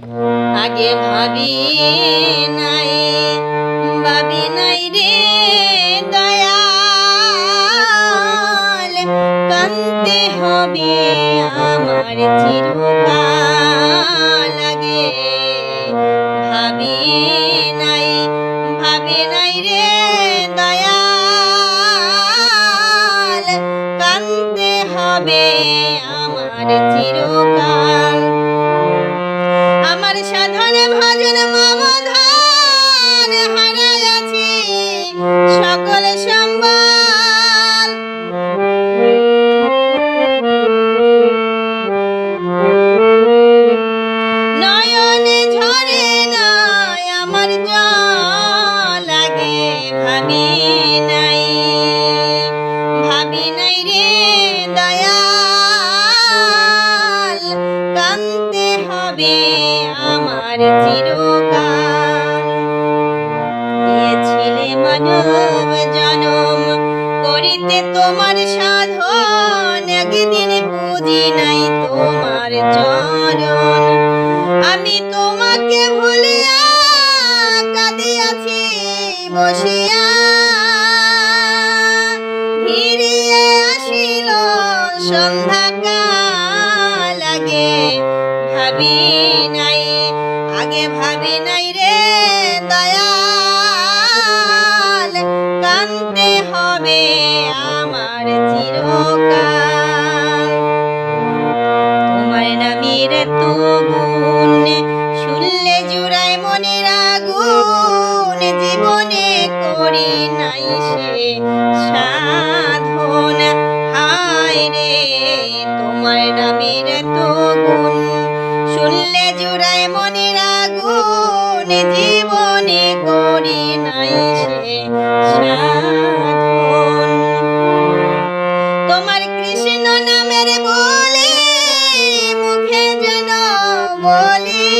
আগে ভাবি নাই ভাবি নাই রে দয়াল, কানতে হবে আমার চিরকাল। আগে ভাবি নাই রে দয়াল, কানতে হবে আমার চিরকাল। আমার সাধন ভজন মমধান হারাইয়াছি সকল সম্বল, নয়নে ঝরে নাই আমার জল। আগে ভাবি নাই রে দয়াল, কানতে হবে আমার চিরকাল। দিয়েছিলে মানব জনম করিতে তোমার সাধন, একদিন পুজি নাই তোমার চরণ। আমি তোমাকে ভুলিয়া কাঁদিয়াছি বসিয়া, ফিরিয়ে আসিল সন্ধ্যাকাল। আগে ভাবি নাই রে দয়াল, কানতে হবে আমার চিরকাল। তোমার নামের তো গুণ শুনলে জুড়ায় মনের আগুন, জীবনে করি নাই সে সাধন। হায় রে তোমার নামের তো গুণ শুনলে জুড়ায় মনের আগুন, জীবনে করি নাই সে সাধন। তোমার কৃষ্ণ নামের বলি মুখে যেন বলি,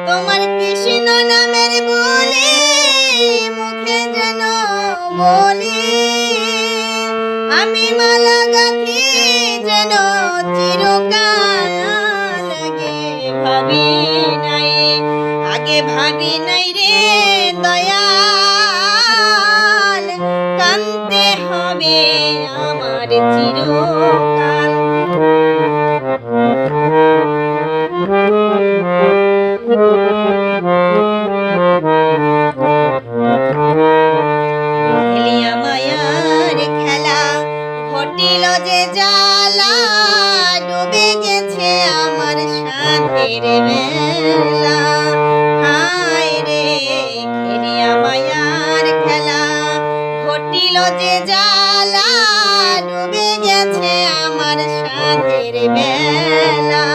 তোমার কৃষ্ণ নামের বলি মুখে যেন বলি, আমি মালা গাঁথি যেন চিরকাল। আগে ভাবি নাই রে দয়াল, কানতে হবে আমার চিরকাল। খেলিয়া মায়ার খেলা ঘটিল যে জ্বালা, ডুবে গেছে আমার সাধের বেলা। হায় রে খেলিয়া মায়ার খেলা ঘটিল যে জ্বালা, ডুবে গেছে আমার সাধের বেলা।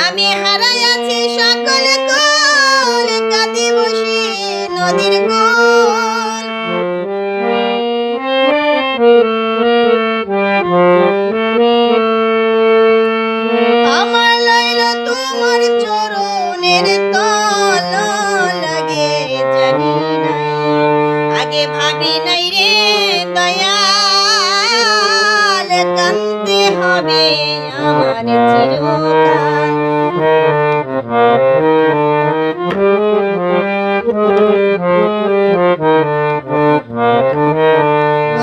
আমি হারাইয়াছি সকল কুল, কাঁদি বসি নদীর কুল। আমার লইল তোমার চরণের তল, লাগে জানি নাই। আগে ভাবি নাই রে দয়াল, কানতে হবে আমার চিরকাল।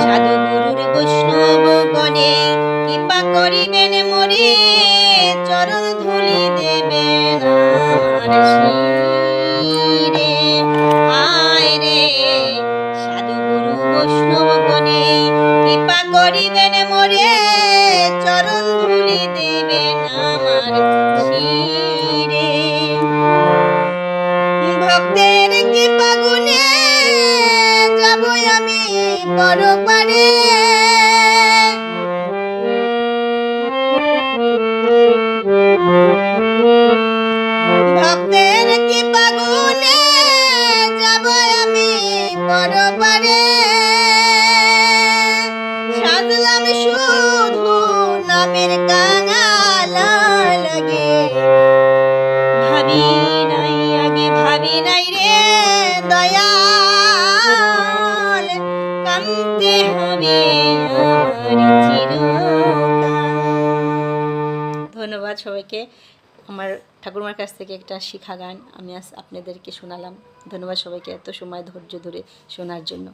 সাধু গুরুর বৈষ্ণব গণে কৃপা করিবেন মোরে, চরণ ধুলি দেবেন আমার শিরে। আয় রে সাধু গুরু বৈষ্ণব গণে কৃপা করিবেন মোরে, চরণ ধুলি দেবেন আমার শিরে। ভক্তের কৃপা গুণে যাব আমি পরপারে, ভক্তের কৃপা গুণে যাব আমি পরপারে। সাজলাম শুধু নামের কাঙাল, লাগে ভাবি নাই রে দয়াল, কানতে হবে আমার চিরকাল। ধন্যবাদ সবাইকে। আমার ঠাকুরমার কাছ থেকে একটা শিখা গান আমি আজ আপনাদেরকে শোনালাম। ধন্যবাদ সবাইকে এত সময় ধৈর্য ধরে শোনার জন্য।